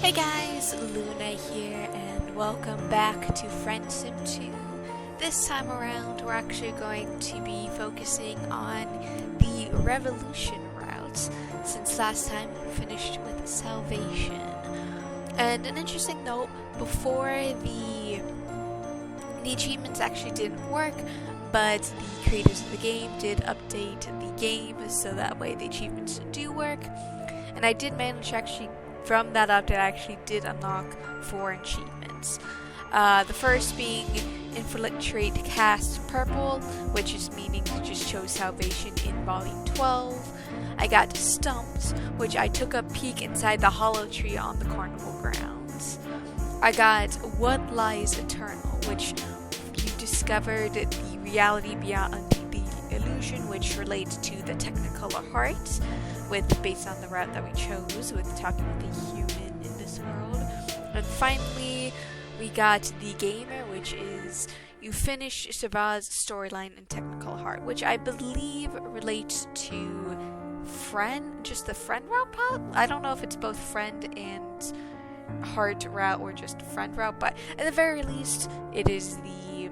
Hey guys, Luna here, and welcome back to Friendsim 2. This time around, we're actually going to be focusing on the Revolution route, since last time we finished with Salvation. And an interesting note, before the achievements actually didn't work, but the creators of the game did update the game so that way the achievements do work. And I did manage to actually, from that update, I actually did unlock 4 achievements. The first being Infiltrate Cast Purple, which is meaning to just show Salvation in Volume 12. I got Stumped, which I took a peek inside the hollow tree on the carnival grounds. I got What Lies Eternal, which you discovered the reality beyond the illusion, which relates to the Technicolor heart, based on the route that we chose, with talking with the human in this world. And finally, we got the Gamer, which is you finish Savaz's storyline in Technicolor heart, which I believe relates to just the friend route part. I don't know if it's both friend and heart route or just friend route, but at the very least, it is the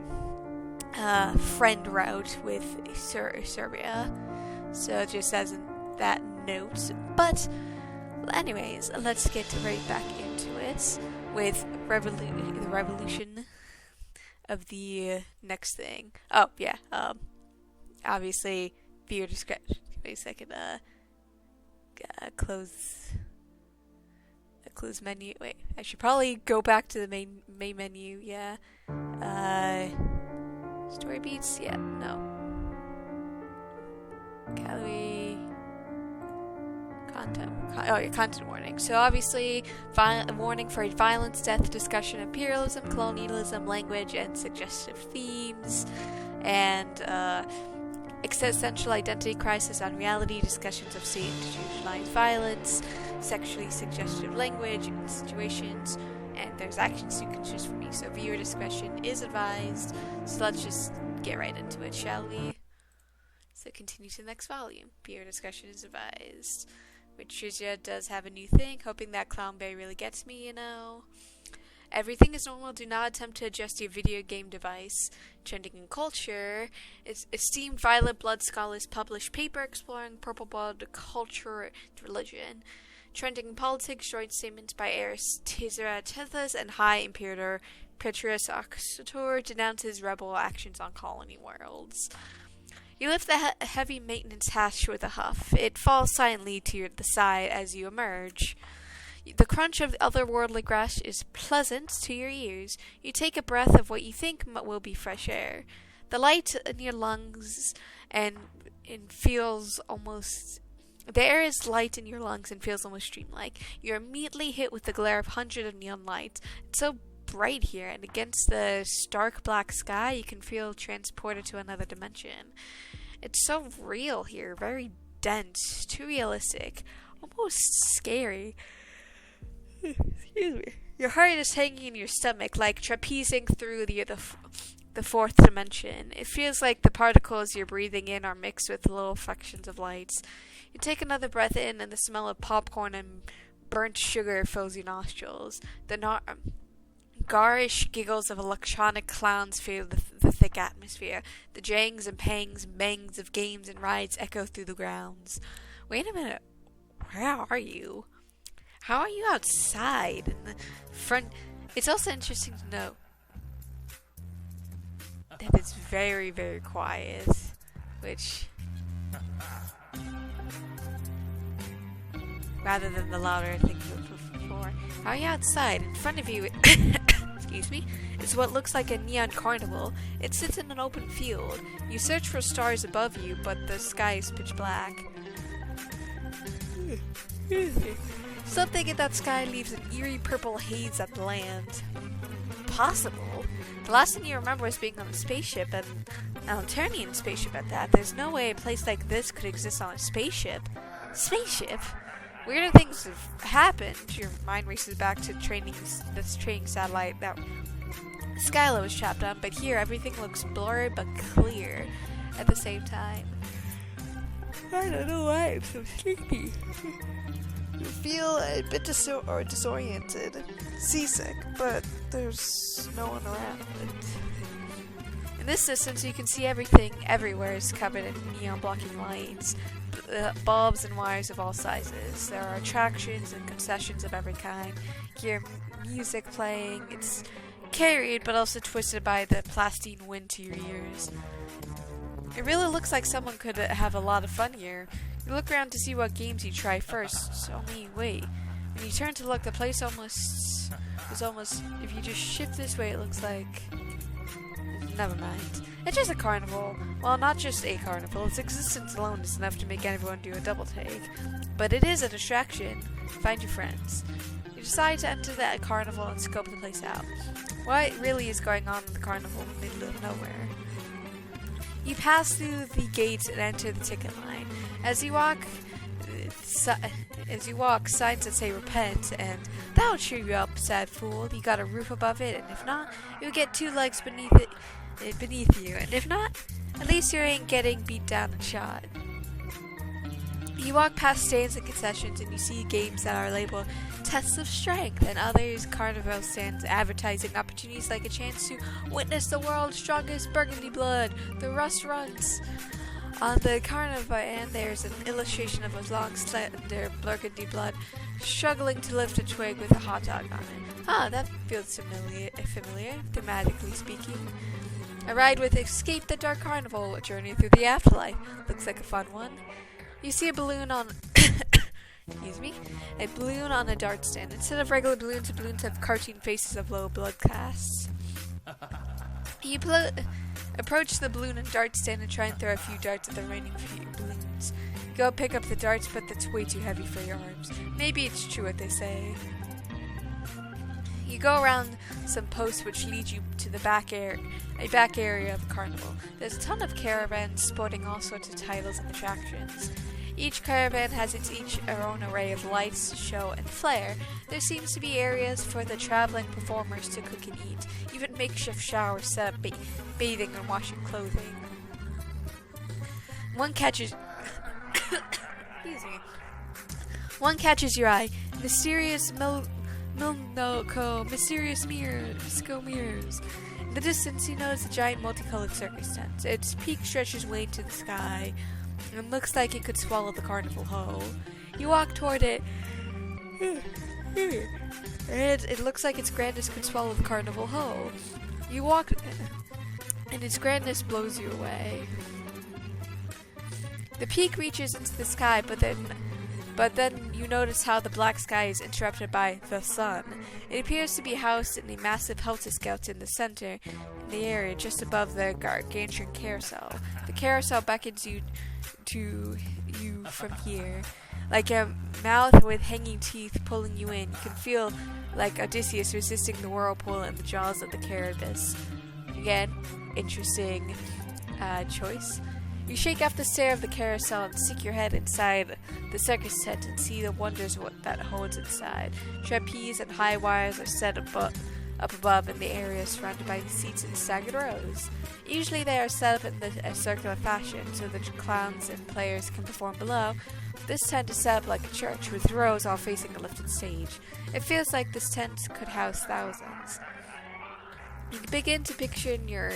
friend route with Serbia. So just as that note. But anyways, let's get right back into it with the revolution of the next thing. Oh yeah, obviously viewer discretion. Wait a second. Close menu. Wait, I should probably go back to the main menu. Yeah. Story beats. Yeah. No. Gallery. Content warning. So obviously, warning for violence, death, discussion, imperialism, colonialism, language, and suggestive themes, and existential identity crisis on reality, discussions of state-institutionalized violence, sexually suggestive language and situations, and there's action sequences for me. So viewer discretion is advised. So let's just get right into it, shall we? So continue to the next volume. Viewer discussion is advised. Which does have a new thing, hoping that Clownberry really gets me, you know. Everything is normal, do not attempt to adjust your video game device. Trending in culture, esteemed Violet Blood scholars publish paper exploring purple blood culture and religion. Trending in politics, joint statements by Eris Tizera and High Imperator Petrus Oxator denounces rebel actions on colony worlds. You lift the heavy maintenance hatch with a huff. It falls silently to the side as you emerge. The crunch of the otherworldly grass is pleasant to your ears. You take a breath of what you think will be fresh air. The light in your lungs and feels almost... The air is light in your lungs and feels almost dreamlike. You're immediately hit with the glare of hundreds of neon lights. It's so bright here, and against the stark black sky, you can feel transported to another dimension. It's so real here, very dense, too realistic, almost scary. Excuse me. Your heart is hanging in your stomach, like trapezing through the fourth dimension. It feels like the particles you're breathing in are mixed with little fractions of lights. You take another breath in, and the smell of popcorn and burnt sugar fills your nostrils. The garish giggles of electronic clowns fill the thick atmosphere. The jangs and pangs and bangs of games and rides echo through the grounds. Wait a minute. Where are you? How are you outside? In the front... It's also interesting to note that it's very, very quiet. Which... rather than the louder things before. How are you outside? In front of you... excuse me, is what looks like a neon carnival. It sits in an open field. You search for stars above you, but the sky is pitch black. Something in that sky leaves an eerie purple haze at the land. Possible? The last thing you remember was being on a spaceship, and an Alternian spaceship at that. There's no way a place like this could exist on a spaceship. Spaceship? Weirder things have happened. Your mind races back to this training satellite that Skyla was trapped on, but here everything looks blurry but clear at the same time. I don't know why I'm so sleepy. You feel a bit disoriented, seasick, but there's no one around. In this distance, you can see everything everywhere is covered in neon blocking lights, bulbs and wires of all sizes. There are attractions and concessions of every kind. You hear music playing. It's carried but also twisted by the plastine wind to your ears. It really looks like someone could have a lot of fun here. You look around to see what games you try first. Only wait. When you turn to look, the place is almost. If you just shift this way, it looks like. Never mind. It's just a carnival. Well, not just a carnival. Its existence alone is enough to make anyone do a double take. But it is a distraction. Find your friends. You decide to enter the carnival and scope the place out. What really is going on in the carnival in the middle of nowhere? You pass through the gates and enter the ticket line. As you walk, signs that say repent and that'll cheer you up, sad fool. You got a roof above it, and if not, you'll get 2 legs beneath you. And if not, at least you ain't getting beat down and shot. You walk past stands and concessions and you see games that are labeled tests of strength and others carnival stands advertising opportunities like a chance to witness the world's strongest burgundy blood, the Rust Runs. On the carnival end, there's an illustration of a long, slender burgundy blood struggling to lift a twig with a hot dog on it. Ah, that feels familiar, thematically speaking. A ride with Escape the Dark Carnival, a journey through the afterlife. Looks like a fun one. You see a balloon on a balloon on a dart stand. Instead of regular balloons, the balloons have cartoon faces of low blood casts. You approach the balloon and dart stand and try and throw a few darts at the remaining few balloons. You go pick up the darts, but that's way too heavy for your arms. Maybe it's true what they say. You go around some posts which lead you to the back area of the carnival. There's a ton of caravans sporting all sorts of titles and attractions. Each caravan has its own array of lights, show, and flair. There seems to be areas for the traveling performers to cook and eat, even makeshift showers set up bathing and washing clothing. One catches your eye. Mysterious mirrors. In the distance, you notice a giant multicolored circus tent. Its peak stretches way into the sky and looks like it could swallow the carnival whole. You walk toward it, and it looks like its grandness could swallow the carnival whole. You walk, and its grandness blows you away. The peak reaches into the sky, but then you notice how the black sky is interrupted by the sun. It appears to be housed in a massive helter-skelter in the center, in the area just above the gargantuan carousel. The carousel beckons you from here. Like a mouth with hanging teeth pulling you in, you can feel like Odysseus resisting the whirlpool in the jaws of the Charybdis. Again, interesting choice. You shake off the stare of the carousel and stick your head inside the circus tent and see the wonders that holds inside. Trapeze and high wires are set up above in the area surrounded by seats in staggered rows. Usually they are set up in a circular fashion so the clowns and players can perform below. This tent is set up like a church with rows all facing a lifted stage. It feels like this tent could house thousands. You can begin to picture in your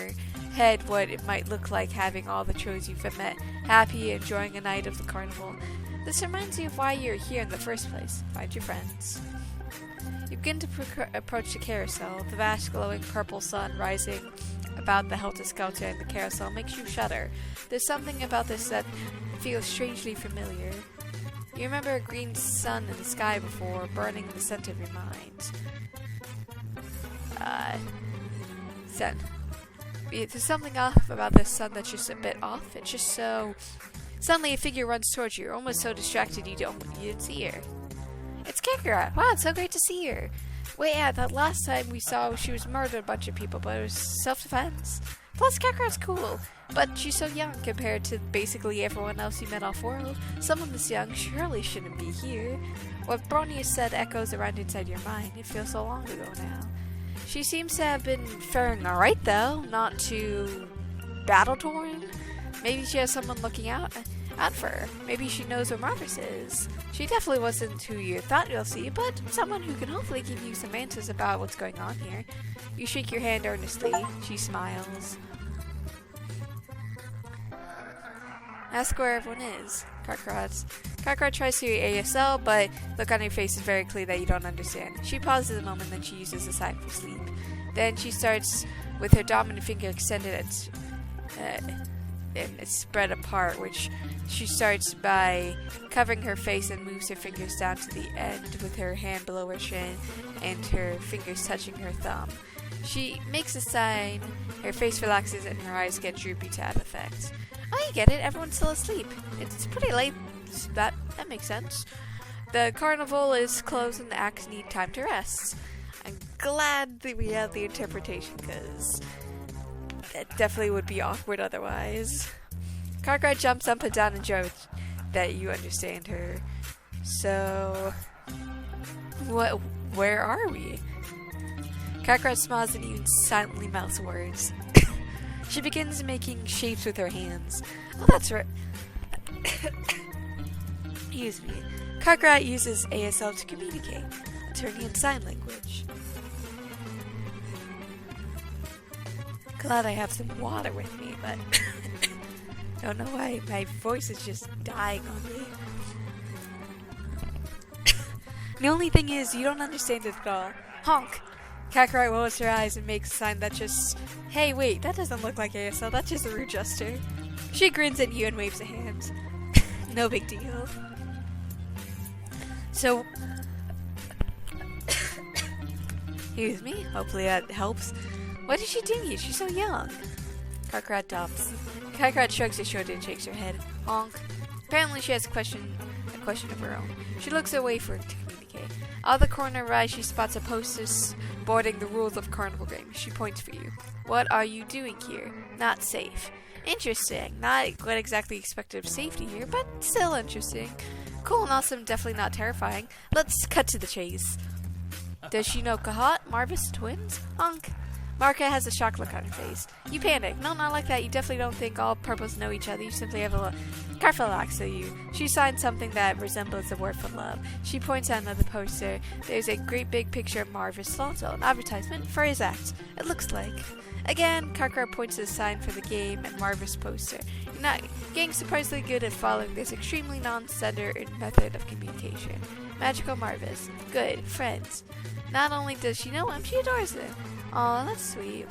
head what it might look like having all the trolls you've met happy, enjoying a night of the carnival. This reminds you of why you're here in the first place. Find your friends. You begin to approach the carousel. The vast glowing purple sun rising about the helter-skelter in the carousel makes you shudder. There's something about this that feels strangely familiar. You remember a green sun in the sky before, burning in the center of your mind. There's something off about this sun that's just a bit off. It's just so... Suddenly a figure runs towards you. You're almost so distracted you didn't see her. It's Kakarot. Wow, it's so great to see her. Wait, yeah, that last time we saw she was murdered a bunch of people, but it was self-defense. Plus, Kakarot's cool, but she's so young compared to basically everyone else you met off-world. Someone this young surely shouldn't be here. What Bronya said echoes around inside your mind. It feels so long ago now. She seems to have been faring alright, though. Not too battle-torn. Maybe she has someone looking out out for her. Maybe she knows where Marvis is. She definitely wasn't who you thought you'll see, but someone who can hopefully give you some answers about what's going on here. You shake your hand earnestly. She smiles. Ask where everyone is. Karkarat tries to ASL, but look on your face is very clear that you don't understand. She pauses a moment, then she uses a sign for sleep. Then she starts with her dominant finger extended and it's spread apart, which she starts by covering her face and moves her fingers down to the end with her hand below her chin and her fingers touching her thumb. She makes a sign, her face relaxes, and her eyes get droopy to add effect. Oh, you get it, everyone's still asleep. It's pretty late. That makes sense. The carnival is closed and the acts need time to rest. I'm glad that we have the interpretation, because it definitely would be awkward otherwise. Karkarat jumps up and down and joys that you understand her. So, where are we? Karkarat smiles at you and silently mouths words. She begins making shapes with her hands. Oh, that's right. Excuse me. Karkarat uses ASL to communicate, turning in sign language. Glad I have some water with me, but don't know why my voice is just dying on me. The only thing is, you don't understand it at all. Honk! Karkarat rolls her eyes and makes a sign that just, hey, wait, that doesn't look like ASL, that's just a rude gesture. She grins at you and waves a hand. No big deal. So, excuse me, hopefully that helps. What is she doing here? She's so young. Karkarat dumps. Karkarat shrugs her shoulder and shakes her head. Honk. Apparently she has a question of her own. She looks away for it to communicate. Out of the corner of her eye, she spots a poster boarding the rules of carnival games. She points for you. What are you doing here? Not safe. Interesting. Not what exactly expected of safety here, but still interesting. Cool and awesome, definitely not terrifying. Let's cut to the chase. Does she know Kahat, Marvis twins? Honk. Marka has a shocked look on her face. You panic. No, not like that. You definitely don't think all purples know each other. You simply have a careful relax, so you. She signs something that resembles a word for love. She points at another poster. There's a great big picture of Marvis Slaughter, an advertisement for his act. It looks like. Again, Karkarat points to the sign for the game and Marvis poster. You're not getting surprisingly good at following this extremely non-standard method of communication. Magical Marvis. Good. Friends. Not only does she know him, she adores him. Aw, that's sweet.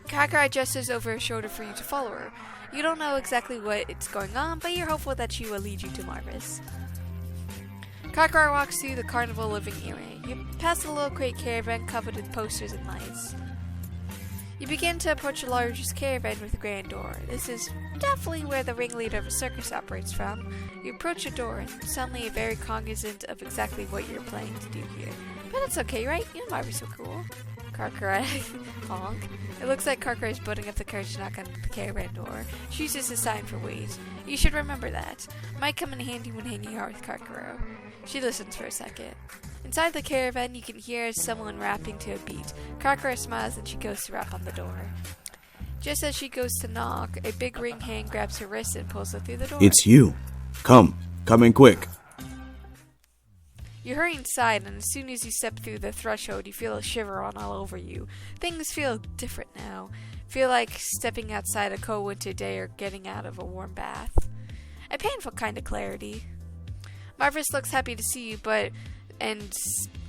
Karkarat gestures over her shoulder for you to follow her. You don't know exactly what's going on, but you're hopeful that she will lead you to Marvis. Karkarat walks through the carnival living area. You pass a little crate caravan covered with posters and lights. You begin to approach the largest caravan with a grand door. This is definitely where the ringleader of a circus operates from. You approach the door and suddenly you're very cognizant of exactly what you're planning to do here. But it's okay, right? You know Marvis so cool. Karkarat. Honk. It looks like Karkarat is putting up the courage to knock on the caravan door. She uses a sign for wait. You should remember that. Might come in handy when hanging out with Karkarat. She listens for a second. Inside the caravan, you can hear someone rapping to a beat. Karkarat smiles and she goes to rap on the door. Just as she goes to knock, a big ring hand grabs her wrist and pulls her through the door. It's you. Come in quick. You hurry inside, and as soon as you step through the threshold, you feel a shiver run all over you. Things feel different now. Feel like stepping outside a cold winter day or getting out of a warm bath. A painful kind of clarity. Marvis looks happy to see you, and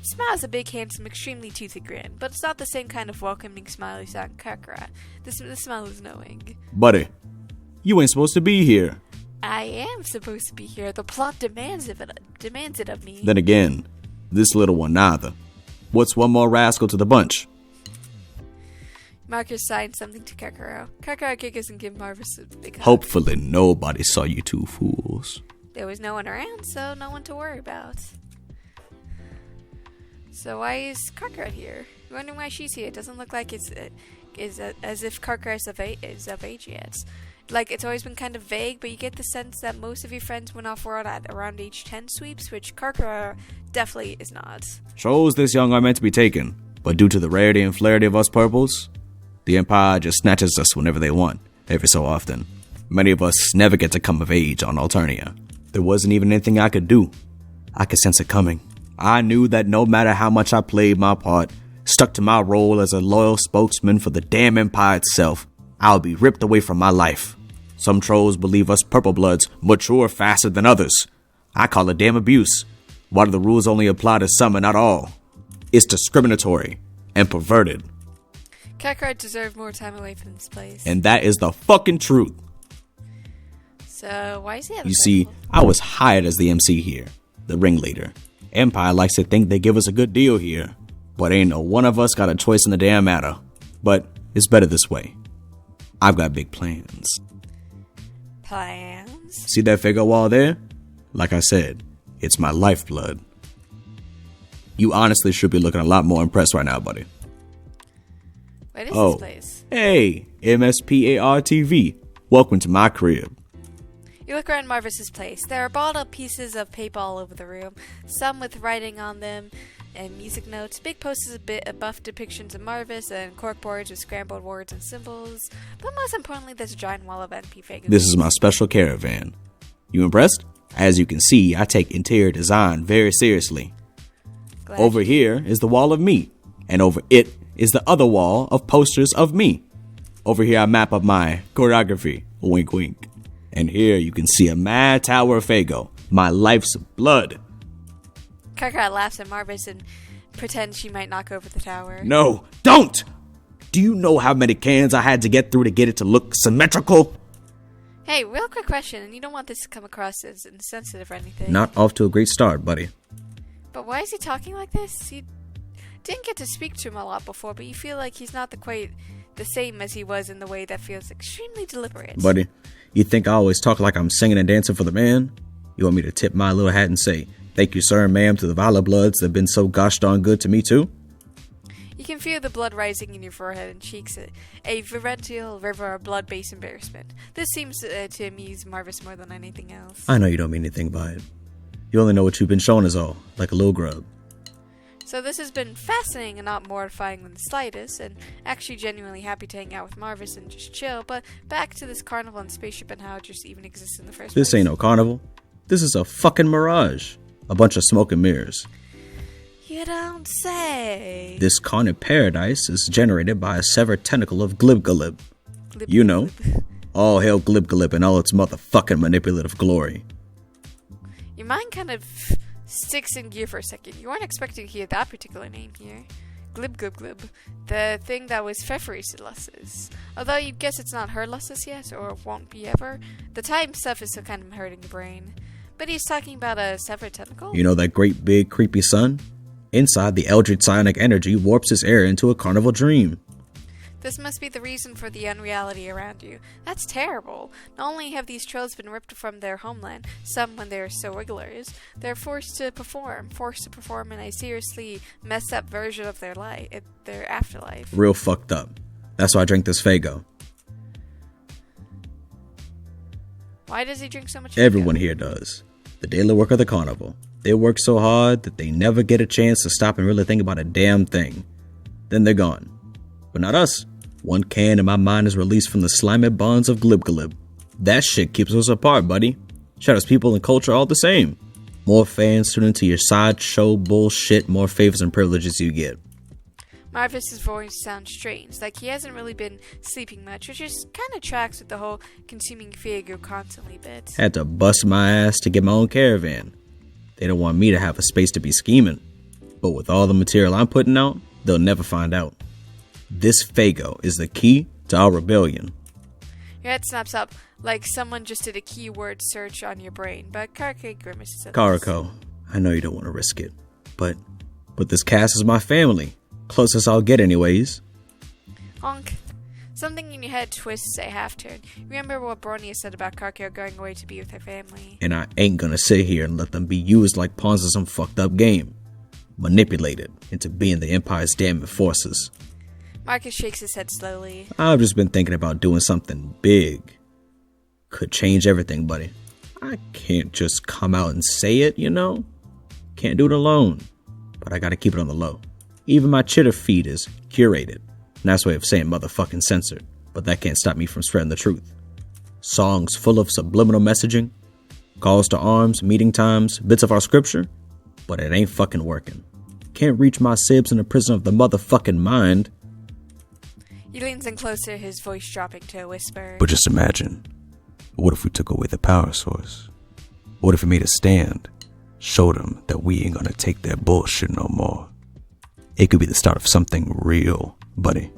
smiles a big, handsome, extremely toothy grin. But it's not the same kind of welcoming smile you saw in Karkarat. The smile is knowing. Buddy, you ain't supposed to be here. I am supposed to be here. The plot demands it of me. Then again, this little one neither. What's one more rascal to the bunch? Marcus signs something to Karkarat. Karkarat giggles and gives Marvis a big hug. Hopefully nobody saw you two fools. There was no one around, so no one to worry about. So why is Karkarat here? You're wondering why she's here. It doesn't look like it's as if Karkarat is of age yet. Like, it's always been kind of vague, but you get the sense that most of your friends went off-world at around age 10 sweeps, which Karkarat definitely is not. Shows this young are meant to be taken, but due to the rarity and flarity of us purples, the Empire just snatches us whenever they want, every so often. Many of us never get to come of age on Alternia. There wasn't even anything I could do. I could sense it coming. I knew that no matter how much I played my part, stuck to my role as a loyal spokesman for the damn Empire itself, I'll be ripped away from my life. Some trolls believe us purple bloods mature faster than others. I call it damn abuse. Why do the rules only apply to some and not all? It's discriminatory and perverted. Kakarot deserved more time away from this place. And that is the fucking truth. So, why is he You see, I was hired as the MC here, the ringleader. Empire likes to think they give us a good deal here, but ain't no one of us got a choice in the damn matter. But it's better this way. I've got big plans. Plans? See that figure wall there? Like I said, it's my lifeblood. You honestly should be looking a lot more impressed right now, buddy. What is this place? Hey, MSPAR TV. Welcome to my crib. You look around Marvis's place. There are balled up pieces of paper all over the room, some with writing on them and music notes, big posters of buff depictions of Marvis, and corkboards with scrambled words and symbols. But most importantly, there's a giant wall of NP figures. This is my special caravan. You impressed? As you can see, I take interior design very seriously. Glad Over here is the wall of me, and over it is the other wall of posters of me. Over here I map up my choreography, wink wink. And here you can see a mad tower of Fago, my life's blood. Kakarot laughs at Marvis and pretends she might knock over the tower. No, don't! Do you know how many cans I had to get through to get it to look symmetrical? Hey, real quick question, and you don't want this to come across as insensitive or anything. Not off to a great start, buddy. But why is he talking like this? You didn't get to speak to him a lot before, but you feel like he's not quite the same as he was in the way that feels extremely deliberate. Buddy, you think I always talk like I'm singing and dancing for the man? You want me to tip my little hat and say, thank you, sir and ma'am, to the Vala Bloods that have been so gosh darn good to me too? You can feel the blood rising in your forehead and cheeks, a veritable river of blood-based embarrassment. This seems to amuse Marvis more than anything else. I know you don't mean anything by it. You only know what you've been shown is all, like a little grub. So this has been fascinating and not mortifying in the slightest, and actually genuinely happy to hang out with Marvis and just chill, but back to this carnival and spaceship and how it just even exists in the first place. This ain't no carnival. This is a fucking mirage. A bunch of smoke and mirrors. You don't say. This carnate paradise is generated by a severed tentacle of Glibgalib. You know, all hail Glibgalib and all its motherfucking manipulative glory. Your mind kind of sticks in gear for a second. You weren't expecting to hear that particular name here. Glib Glib Glib. The thing that was Pfeffery's Lusses. Although you guess it's not her Lusses yet, or won't be ever. The time stuff is still kind of hurting the brain. But he's talking about a severed tentacle? You know that great big creepy sun? Inside, the eldritch psionic energy warps his air into a carnival dream. This must be the reason for the unreality around you. That's terrible. Not only have these trolls been ripped from their homeland, some when they're so wigglers, they're forced to perform in a seriously messed up version of their life, their afterlife. Real fucked up. That's why I drink this Fago. Why does he drink so much? Everyone here does. The daily work of the carnival. They work so hard that they never get a chance to stop and really think about a damn thing. Then they're gone. But not us. One can in my mind is released from the slimy bonds of Glibgalib. That shit keeps us apart, buddy. Shadows people and culture all the same. More fans tune into your sideshow bullshit, more favors and privileges you get. Marvis's voice sounds strange, like he hasn't really been sleeping much, which just kind of tracks with the whole consuming Fiago constantly bit. Had to bust my ass to get my own caravan. They don't want me to have a space to be scheming. But with all the material I'm putting out, they'll never find out. This Fago is the key to our rebellion. Your head snaps up like someone just did a keyword search on your brain, but Karake grimaces at Karako, I know you don't want to risk it, but this cast is my family. Closest I'll get anyways. Honk. Something in your head twists a half-turn. Remember what Bronia said about Karako going away to be with her family. And I ain't gonna sit here and let them be used like pawns in some fucked up game. Manipulated into being the Empire's damn enforcers. Marcus shakes his head slowly. I've just been thinking about doing something big. Could change everything, buddy. I can't just come out and say it, you know? Can't do it alone. But I gotta keep it on the low. Even my Chitter feed is curated. Nice way of saying motherfucking censored. But that can't stop me from spreading the truth. songs full of subliminal messaging, calls to arms, meeting times, bits of our scripture, but it ain't fucking working. Can't reach my sibs in the prison of the motherfucking mind. He leans in closer, his voice dropping to a whisper. But just imagine, what if we took away the power source? What if we made a stand? Showed them that we ain't gonna take their bullshit no more. It could be the start of something real, buddy.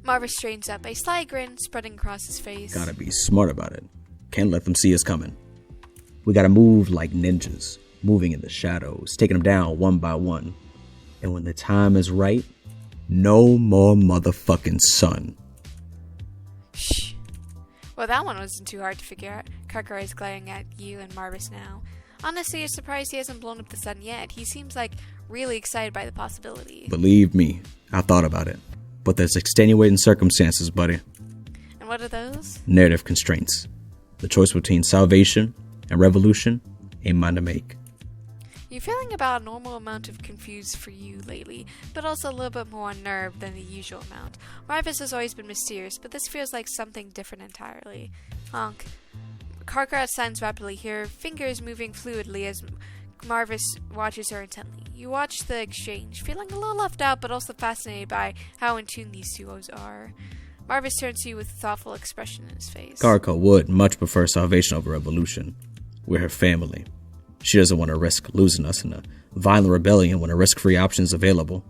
Marvis straightens up, a sly grin spreading across his face. Gotta be smart about it. Can't let them see us coming. We gotta move like ninjas, moving in the shadows, taking them down one by one. And when the time is right, no more motherfucking sun. Shh. Well, that one wasn't too hard to figure out. Karkar is glaring at you and Marvis now. Honestly, you're surprised he hasn't blown up the sun yet. He seems like really excited by the possibility. Believe me, I thought about it. But there's extenuating circumstances, buddy. And what are those? Narrative constraints. The choice between salvation and revolution ain't mine to make. You're feeling about a normal amount of confused for you lately, but also a little bit more unnerved than the usual amount. Marvis has always been mysterious, but this feels like something different entirely. Honk. Karkar signs rapidly, her fingers moving fluidly as Marvis watches her intently. You watch the exchange, feeling a little left out, but also fascinated by how in tune these duos are. Marvis turns to you with a thoughtful expression in his face. Karka would much prefer salvation over revolution. We're her family. She doesn't want to risk losing us in a violent rebellion when a risk-free option is available.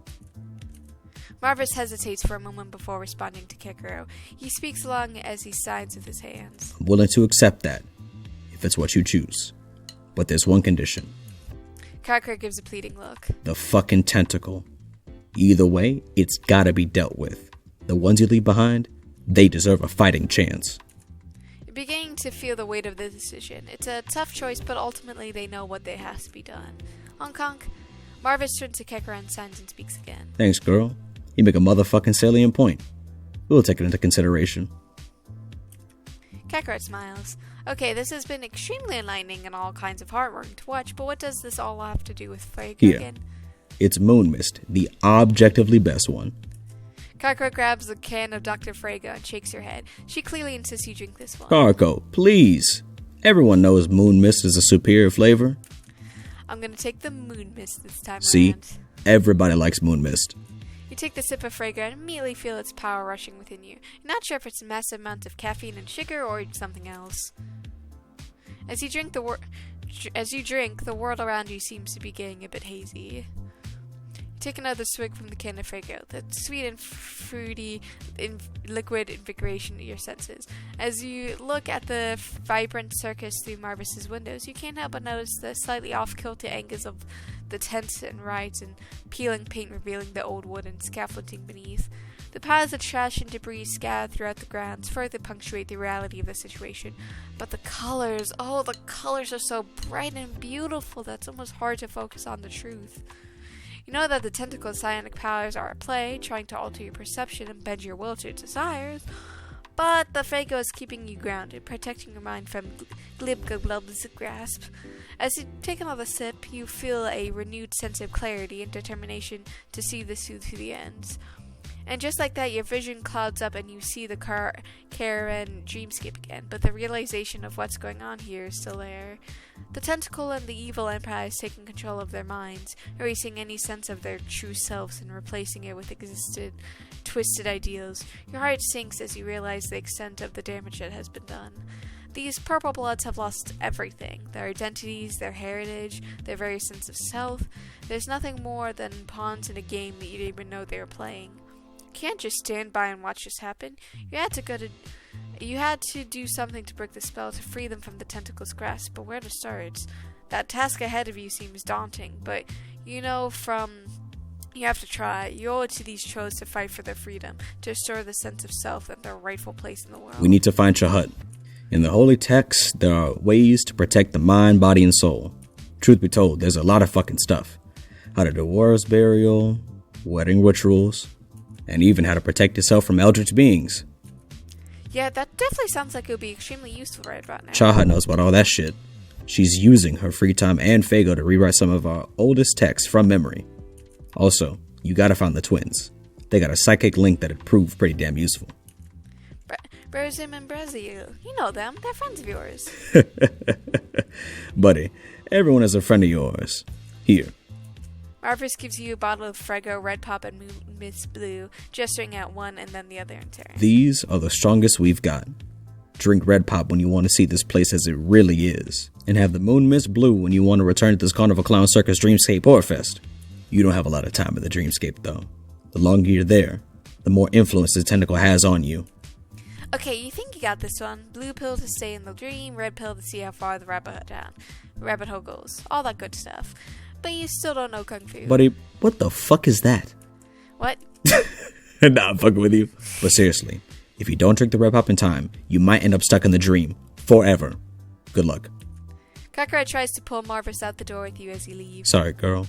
Marvis hesitates for a moment before responding to Kikero. He speaks along as he signs with his hands. I'm willing to accept that, if it's what you choose. But there's one condition. Karkar gives a pleading look. The fucking tentacle. Either way, it's gotta be dealt with. The ones you leave behind, they deserve a fighting chance. You're beginning to feel the weight of the decision. It's a tough choice, but ultimately they know what they has to be done. Honk honk. Marvis turns to Kekra and signs and speaks again. Thanks, girl. You make a motherfucking salient point. We'll take it into consideration. Kekra smiles. Okay, this has been extremely enlightening and all kinds of heartwarming to watch, but what does this all have to do with Freyga again? It's Moon Mist, the objectively best one. Karko grabs a can of Dr. Freyga and shakes her head. She clearly insists you drink this one. Karko, please. Everyone knows Moon Mist is a superior flavor. I'm gonna take the Moon Mist this time See? around. Everybody likes Moon Mist. You take the sip of Freyga and immediately feel its power rushing within you. You're not sure if it's a massive amount of caffeine and sugar or something else. As you drink, the world around you seems to be getting a bit hazy. Take another swig from the can of Freyga, that sweet and fruity liquid invigoration to your senses. As you look at the vibrant circus through Marvis's windows, you can't help but notice the slightly off-kilter angles of the tents and rides and peeling paint revealing the old wooden scaffolding beneath. The piles of trash and debris scattered throughout the grounds further punctuate the reality of the situation. But the colors, the colors are so bright and beautiful that's almost hard to focus on the truth. You know that the tentacle and psionic powers are at play, trying to alter your perception and bend your will to its desires, but the Freyga is keeping you grounded, protecting your mind from glib's grasp. As you take another sip, you feel a renewed sense of clarity and determination to see this through to the ends. And just like that, your vision clouds up and you see the caravan dreamscape again, but the realization of what's going on here is still there. The tentacle and the evil empire is taking control of their minds, erasing any sense of their true selves and replacing it with twisted ideals. Your heart sinks as you realize the extent of the damage that has been done. These purple bloods have lost everything. Their identities, their heritage, their very sense of self. There's nothing more than pawns in a game that you didn't even know they were playing. You can't just stand by and watch this happen. You had to do something to break the spell to free them from the tentacle's grasp, but where to start? That task ahead of you seems daunting, but you have to try. You owe it to these trolls to fight for their freedom, to restore the sense of self and their rightful place in the world. We need to find Shahut. In the holy texts, there are ways to protect the mind, body, and soul. Truth be told, there's a lot of fucking stuff. How to do wars burial, wedding rituals, and even how to protect yourself from eldritch beings. Yeah, that definitely sounds like it would be extremely useful right about now. Shahut knows about all that shit. She's using her free time and Fago to rewrite some of our oldest texts from memory. Also, you gotta find the twins. They got a psychic link that'd prove pretty damn useful. Friendsim and Brazil. You know them. They're friends of yours. Buddy, everyone is a friend of yours. Here. Marvis gives you a bottle of Frego, Red Pop, and Miss Blue, gesturing at one and then the other in turn. These are the strongest we've got. Drink Red Pop when you want to see this place as it really is, and have the Moon Miss Blue when you want to return to this Carnival Clown Circus Dreamscape Horror Fest. You don't have a lot of time at the Dreamscape, though. The longer you're there, the more influence the tentacle has on you. Okay, you think you got this one. Blue pill to stay in the dream, red pill to see how far the rabbit hole goes. All that good stuff. But you still don't know Kung Fu. Buddy, what the fuck is that? What? Nah, I'm fucking with you. But seriously, if you don't drink the Red Pop in time, you might end up stuck in the dream. Forever. Good luck. Kakara tries to pull Marvis out the door with you as you leave. Sorry, girl.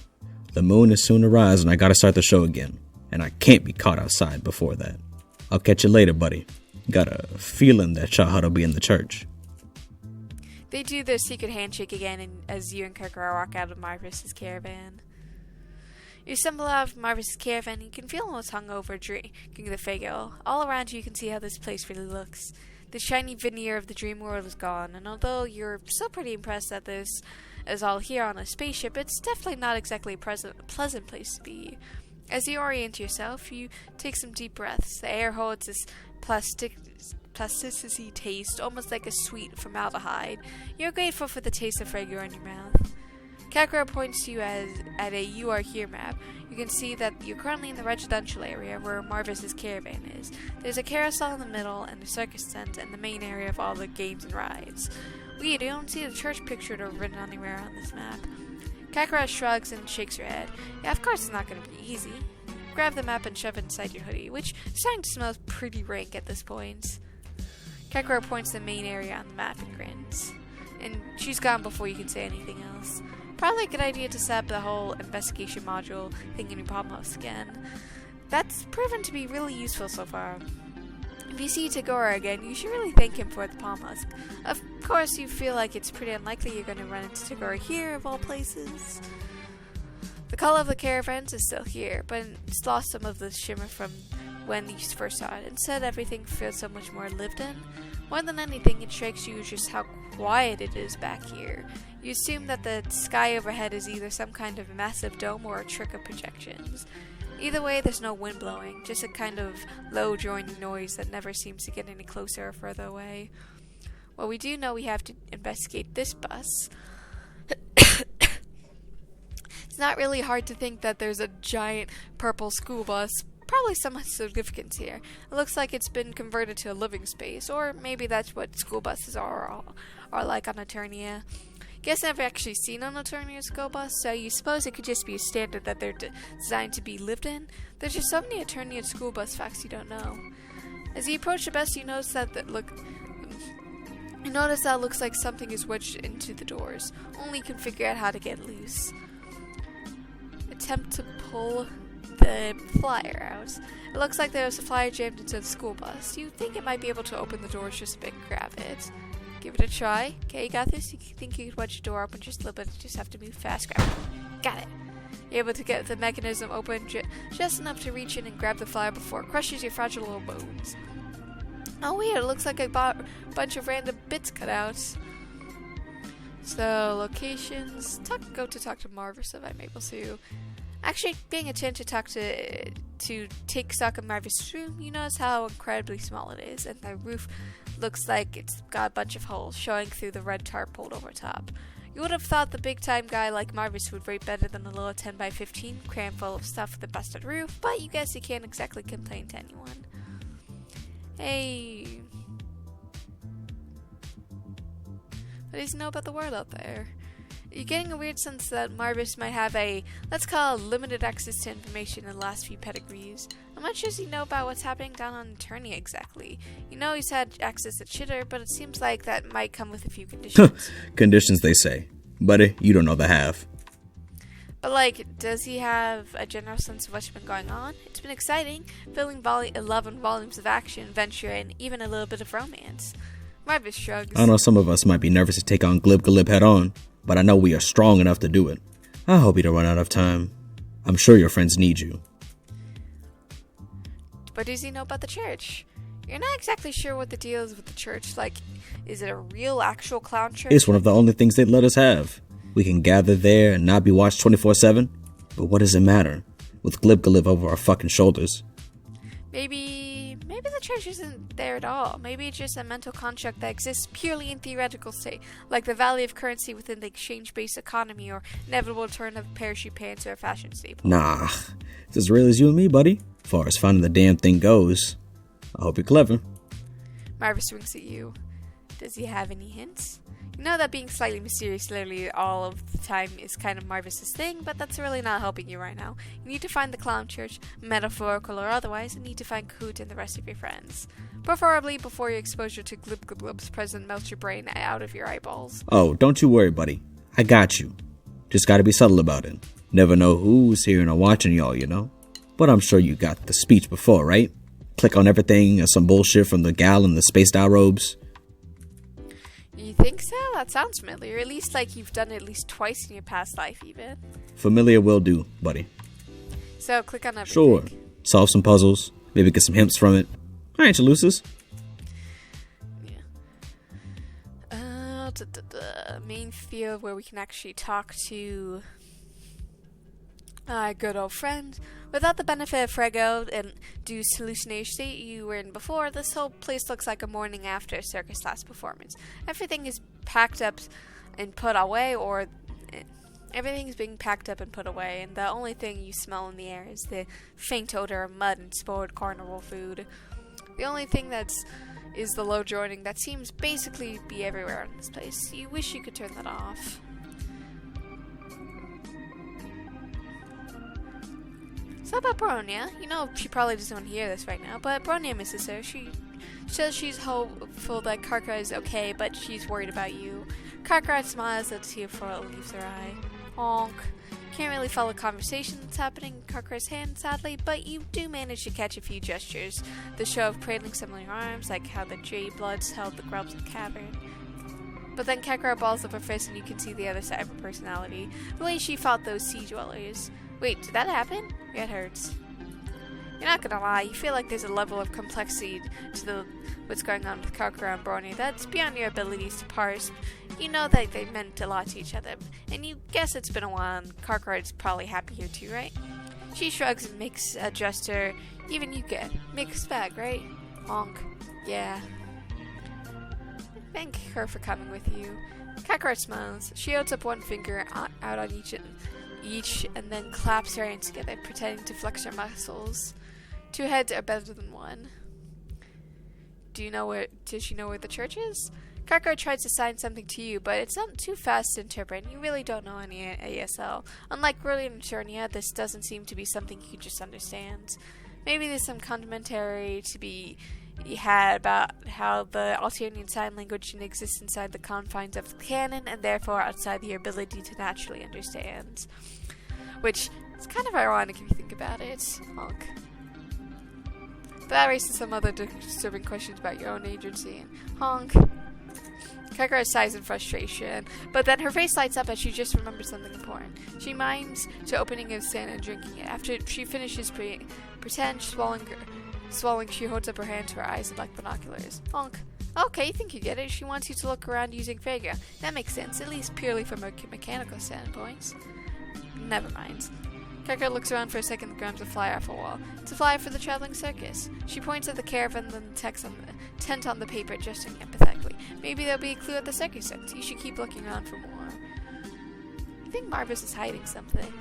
The moon is soon to rise and I gotta start the show again. And I can't be caught outside before that. I'll catch you later, buddy. Got a feeling that Shahad'll be in the church. They do their secret handshake again as you and Kakara walk out of Marvis's caravan. You stumble out of Marvis's caravan and you can feel almost hungover drinking the Fago. All around you can see how this place really looks. The shiny veneer of the dream world is gone, and although you're still pretty impressed that this is all here on a spaceship, it's definitely not exactly a pleasant place to be. As you orient yourself, you take some deep breaths. The air holds this plasticity taste, almost like a sweet formaldehyde. You're grateful for the taste of Frego in your mouth. Kakara points to you at a "You Are Here" map. You can see that you're currently in the residential area where Marvis's caravan is. There's a carousel in the middle and a circus tent and the main area of all the games and rides. Weird, you don't see the church pictured or written anywhere on this map. Kakara shrugs and shakes her head. Yeah, of course it's not going to be easy. Grab the map and shove it inside your hoodie, which is starting to smell pretty rank at this point. Kakara points to the main area on the map and grins. And she's gone before you can say anything else. Probably a good idea to set up the whole investigation module thing in your palm house again. That's proven to be really useful so far. If you see Tagora again, you should really thank him for the palm husk. Of course, you feel like it's pretty unlikely you're going to run into Tagora here, of all places. The color of the caravans is still here, but it's lost some of the shimmer from when you first saw it. Instead, everything feels so much more lived in. More than anything, it strikes you just how quiet it is back here. You assume that the sky overhead is either some kind of massive dome or a trick of projections. Either way, there's no wind blowing, just a kind of low droning noise that never seems to get any closer or further away. Well, we do know we have to investigate this bus. It's not really hard to think that there's a giant purple school bus, probably some significance here. It looks like it's been converted to a living space, or maybe that's what school buses are like on Eternia. Guess I've actually seen an Eternia school bus, so you suppose it could just be a standard that they're designed to be lived in? There's just so many Eternia school bus facts you don't know. As you approach the bus, you notice that it looks like something is wedged into the doors. Only you can figure out how to get loose. Attempt to pull the flyer out. It looks like there's a flyer jammed into the school bus. You think it might be able to open the doors just a bit and grab it. Give it a try. Okay, you got this? You think you could wedge the door open just a little bit? You just have to move fast. Grab it. Got it. You're able to get the mechanism open just enough to reach in and grab the flyer before it crushes your fragile little bones. Oh weird, it looks like a bunch of random bits cut out. So, locations. Go to talk to Marvis if I'm able to. Actually, being a chance to talk to take stock of Marvis' room, you notice how incredibly small it is, and the roof looks like it's got a bunch of holes showing through the red tarp pulled over top. You would have thought the big time guy like Marvis would rate better than a little 10x15 crammed full of stuff with a busted roof, but you guess you can't exactly complain to anyone. Hey. What does he know about the world out there? You're getting a weird sense that Marvis might have let's call it limited access to information in the last few pedigrees. How much does he know about what's happening down on Eternia exactly? You know he's had access to Chitter, but it seems like that might come with a few conditions. Conditions, they say. Buddy, you don't know the half. But, does he have a general sense of what's been going on? It's been exciting, filling 11 volumes of action, adventure, and even a little bit of romance. Marvis shrugs. I know some of us might be nervous to take on Glib Glib head on, but I know we are strong enough to do it. I hope you don't run out of time. I'm sure your friends need you. What does he know about the church? You're not exactly sure what the deal is with the church. Like, is it a real, actual clown church? It's one of the only things they'd let us have. We can gather there and not be watched 24/7. But what does it matter? With Glibgalib over our fucking shoulders. Maybe the church isn't there at all. Maybe it's just a mental construct that exists purely in theoretical state, like the value of currency within the exchange-based economy, or inevitable turn of parachute pants or a fashion staple. Nah, it's as real as you and me, buddy. As far as finding the damn thing goes. I hope you're clever. Marvis winks at you. Does he have any hints? You know that being slightly mysterious literally all of the time is kind of Marvis's thing, but that's really not helping you right now. You need to find the clown church, metaphorical or otherwise, and need to find Kahoot and the rest of your friends. Preferably before your exposure to Glibglib's presence melts your brain out of your eyeballs. Oh, don't you worry, buddy. I got you. Just gotta be subtle about it. Never know who's hearing or watching y'all, you know? But I'm sure you got the speech before, right? Click on everything or some bullshit from the gal in the spaced-out robes. You think so? That sounds familiar. At least like you've done it at least twice in your past life, even. Familiar will do, buddy. So click on everything. Sure. Solve some puzzles. Maybe get some hints from it. Alright, you losers. Yeah. Main field where we can actually talk to our good old friend. Without the benefit of Frego and Deuce's hallucination state you were in before, this whole place looks like a morning after a circus last performance. Everything is packed up and put away, or everything's being packed up and put away, and the only thing you smell in the air is the faint odor of mud and spoiled carnival food. The only thing is the low joining that seems basically be everywhere in this place. You wish you could turn that off. So about Bronya, you know she probably doesn't want to hear this right now, but Bronya misses her. She says she's hopeful that Karkar is okay, but she's worried about you. Karkar smiles as a tear leaves her eye. Honk. Can't really follow the conversation that's happening in Karkar's hand, sadly, but you do manage to catch a few gestures. The show of cradling some of your arms, like how the jade bloods held the grubs in the cavern. But then Karkar balls up her fist and you can see the other side of her personality. The way she fought those sea dwellers. Wait, did that happen? It hurts. You're not gonna lie, you feel like there's a level of complexity to what's going on with Karkar and Bronya that's beyond your abilities to parse. You know that they meant a lot to each other, and you guess it's been a while, and Karkar is probably happy here too, right? She shrugs and makes a gesture. Even you get mixed bag, right? Honk. Yeah. Thank her for coming with you. Karkar smiles. She holds up one finger out on each and then claps her hands together, pretending to flex her muscles. Two heads are better than one. Does she know where the church is? Karkar tries to sign something to you, but it's not too fast to interpret, and you really don't know any ASL. Unlike Brilliant and Eternia, this doesn't seem to be something you just understand. Maybe there's some commentary to be had about how the Alternian sign language exists inside the confines of the canon, and therefore outside your ability to naturally understand. Which is kind of ironic if you think about it. Honk. But that raises some other disturbing questions about your own agency. Honk. Karkar sighs in frustration, but then her face lights up as she just remembers something important. She mimes to opening a sand and drinking it. After she finishes pretend swallowing, she holds up her hand to her eyes like binoculars. Honk. Okay, you think you get it. She wants you to look around using Frega. That makes sense, at least purely from a mechanical standpoint. Never mind. Karkar looks around for a second and grabs a flyer off a wall. It's a flyer for the traveling circus. She points at the caravan and the text on the tent on the paper, gesturing empathetically. Maybe there'll be a clue at the circus tent. You should keep looking around for more. I think Marvis is hiding something.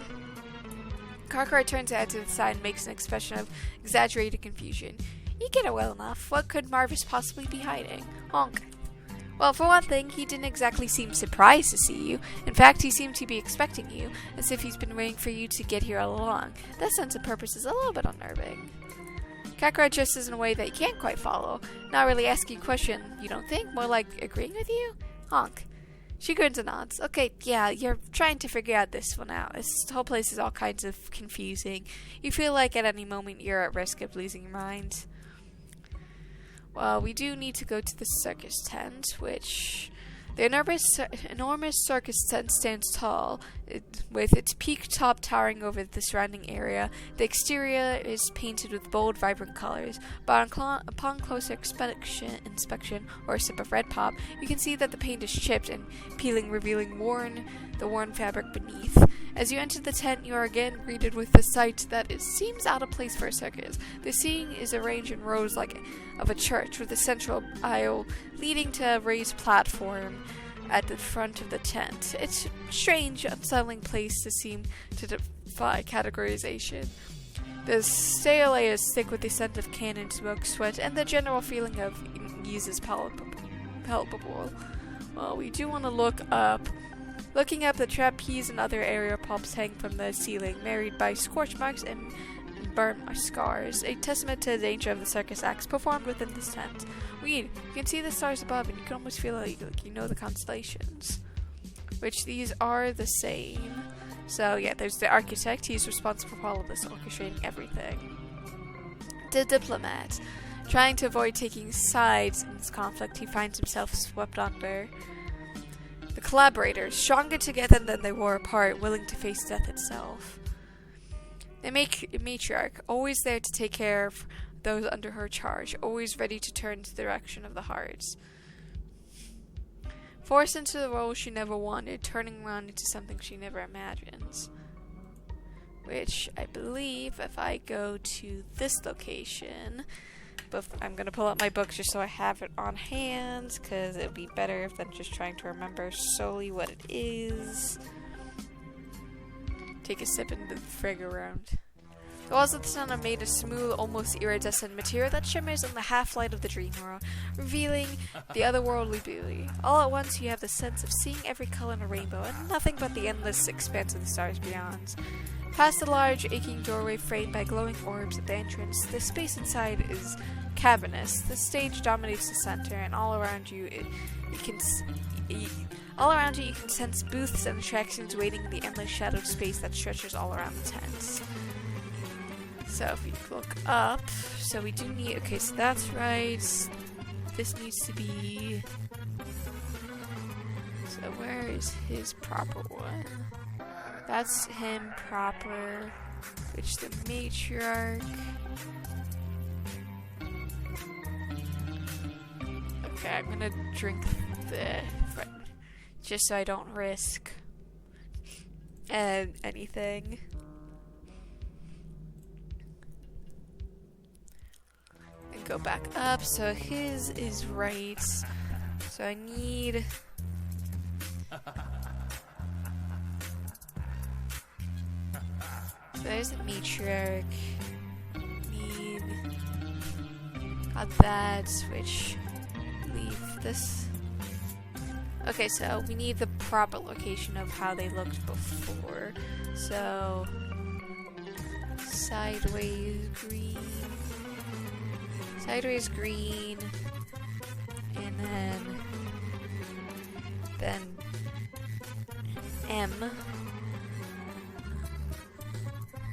Karkar turns her head to the side and makes an expression of exaggerated confusion. You get it well enough. What could Marvis possibly be hiding? Honk. Well, for one thing, he didn't exactly seem surprised to see you. In fact, he seemed to be expecting you, as if he's been waiting for you to get here all along. That sense of purpose is a little bit unnerving. Karkar gestures in a way that you can't quite follow. Not really asking a question, you don't think? More like agreeing with you? Honk. She grins and nods. Okay, yeah, you're trying to figure out this one out. This whole place is all kinds of confusing. You feel like at any moment you're at risk of losing your mind. Well, we do need to go to the circus tent, which... The enormous circus tent stands tall, with its peak top towering over the surrounding area. The exterior is painted with bold, vibrant colors, but upon closer inspection or a sip of red pop, you can see that the paint is chipped and peeling, revealing the worn fabric beneath. As you enter the tent, you are again greeted with the sight that seems out of place for a circus. The seating is arranged in rows like of a church, with a central aisle leading to a raised platform at the front of the tent. It's a strange, unsettling place to seem to defy categorization. The stale air is thick with the scent of cannon smoke, sweat, and the general feeling of ease is palpable. Well, we do want to look up. Looking up, the trapeze and other area props hang from the ceiling, married by scorch marks and burn scars, a testament to the nature of the circus acts performed within this tent. You can see the stars above, and you can almost feel like you know the constellations, which these are the same. So yeah, there's the architect. He's responsible for all of this, orchestrating everything. The diplomat, trying to avoid taking sides in this conflict, he finds himself swept under. The collaborators, stronger together than they were apart, willing to face death itself. The matriarch, always there to take care of those under her charge, always ready to turn to the direction of the hearts. Forced into the role she never wanted, turning around into something she never imagines. Which, I believe, if I go to this location, but I'm going to pull out my book just so I have it on hand, because it would be better than just trying to remember solely what it is. Take a sip and the frig around. The walls of the sun are made of smooth, almost iridescent material that shimmers in the half-light of the dream world, revealing the otherworldly beauty. All at once, you have the sense of seeing every color in a rainbow, and nothing but the endless expanse of the stars beyond. Past the large, aching doorway framed by glowing orbs at the entrance, the space inside is cavernous. The stage dominates the center, and all around you, you can sense booths and attractions waiting in the endless shadowed space that stretches all around the tents. So if we look up, so we do need, okay, so that's right. This needs to be, so where is his proper one? That's him proper, which the matriarch. Okay, I'm gonna drink the, just so I don't risk anything. And go back up, so his is right. So I need... So there's the matriarch. Need... Got that, which... Leave this... Okay, so we need the proper location of how they looked before. So, sideways green, and then M.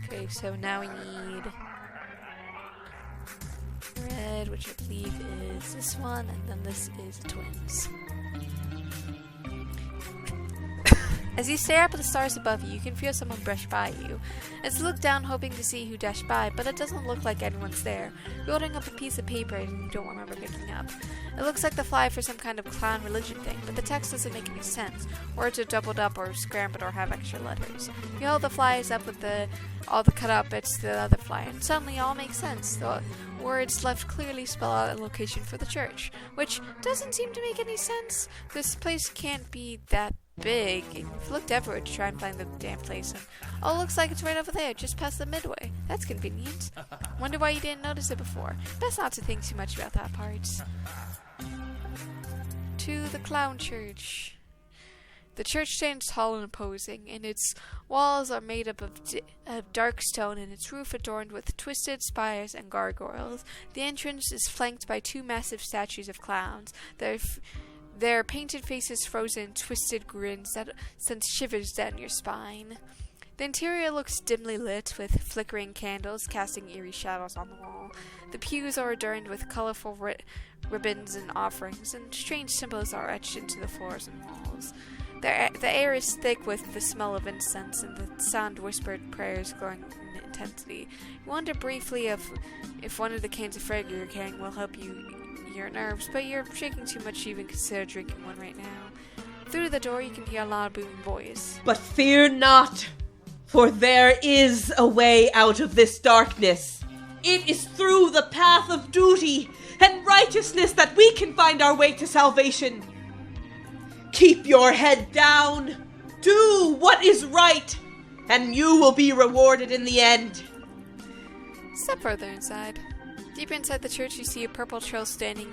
Okay, so now we need red, which I believe is this one, and then this is twins. As you stare up at the stars above you, you can feel someone brush by you. As you look down, hoping to see who dashed by, but it doesn't look like anyone's there. You're holding up a piece of paper and you don't remember picking up. It looks like the flyer for some kind of clown religion thing, but the text doesn't make any sense. Words are doubled up or scrambled or have extra letters. You hold the flyers up with all the cut out bits to the other flyer, and suddenly it all makes sense. The words left clearly spell out a location for the church, which doesn't seem to make any sense. This place can't be that big. You've looked everywhere to try and find the damn place, and oh, it looks like it's right over there, just past the midway. That's convenient. Wonder why you didn't notice it before. Best not to think too much about that part. To the clown church. The church stands tall and imposing, and its walls are made up of dark stone, and its roof adorned with twisted spires and gargoyles. The entrance is flanked by two massive statues of clowns. Their painted faces frozen in twisted grins that send shivers down your spine. The interior looks dimly lit, with flickering candles casting eerie shadows on the wall. The pews are adorned with colorful ribbons and offerings, and strange symbols are etched into the floors and walls. The air is thick with the smell of incense and the sound whispered prayers growing in intensity. You wonder briefly if one of the cans of Frager you're carrying will help your nerves, but you're shaking too much to even consider drinking one right now. Through the door you can hear a loud booming voice. But fear not, for there is a way out of this darkness. It is through the path of duty and righteousness that we can find our way to salvation. Keep your head down, do what is right, and you will be rewarded in the end. Step further inside. Deeper inside the church you see a purple troll standing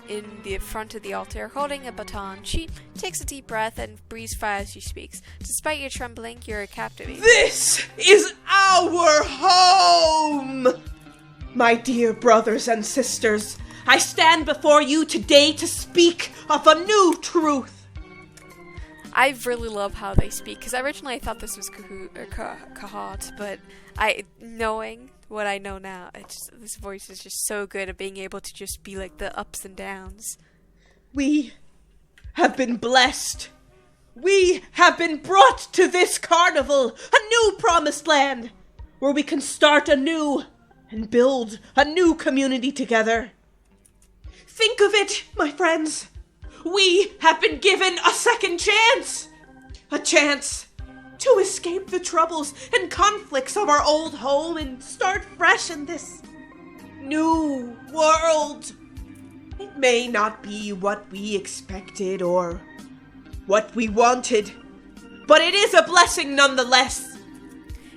in the front of the altar, holding a baton. She takes a deep breath and breathes fire as she speaks. Despite your trembling, you're captivated. This is our home! My dear brothers and sisters, I stand before you today to speak of a new truth. I really love how they speak, because originally I thought this was Kahat, but knowing what I know now, this voice is just so good at being able to just be like the ups and downs. We have been blessed. We have been brought to this carnival, a new promised land, where we can start anew and build a new community together. Think of it, my friends. We have been given a second chance. A chance to escape the troubles and conflicts of our old home and start fresh in this new world. It may not be what we expected or what we wanted, but it is a blessing nonetheless.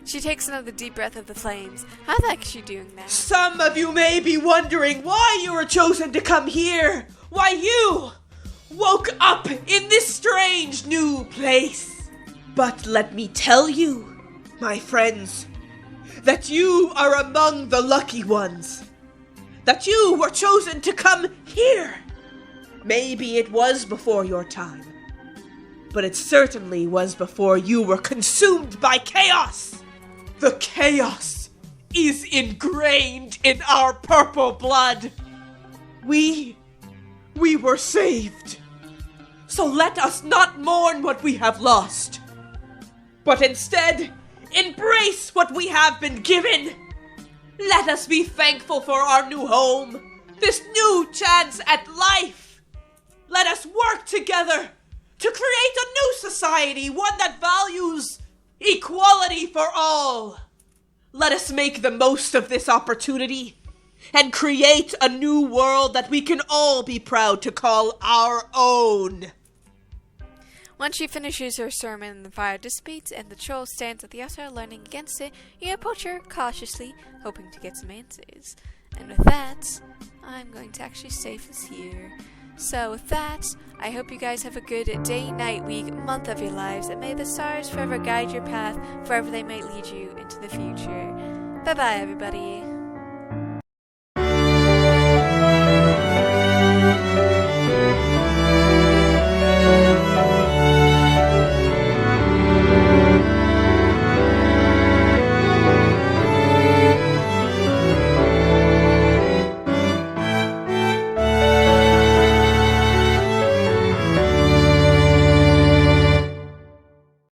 She takes another deep breath of the flames. How the heck is she doing that? Some of you may be wondering why you were chosen to come here. Why you woke up in this strange new place. But let me tell you, my friends, that you are among the lucky ones. That you were chosen to come here. Maybe it was before your time, but it certainly was before you were consumed by chaos. The chaos is ingrained in our purple blood. We were saved. So let us not mourn what we have lost, but instead embrace what we have been given. Let us be thankful for our new home, this new chance at life. Let us work together to create a new society, one that values equality for all. Let us make the most of this opportunity and create a new world that we can all be proud to call our own. Once she finishes her sermon, the fire dissipates and the troll stands at the altar leaning against it. You approach her cautiously, hoping to get some answers. And with that, I'm going to actually save this here. So with that, I hope you guys have a good day, night, week, month of your lives, and may the stars forever guide your path wherever they might lead you into the future. Bye-bye, everybody.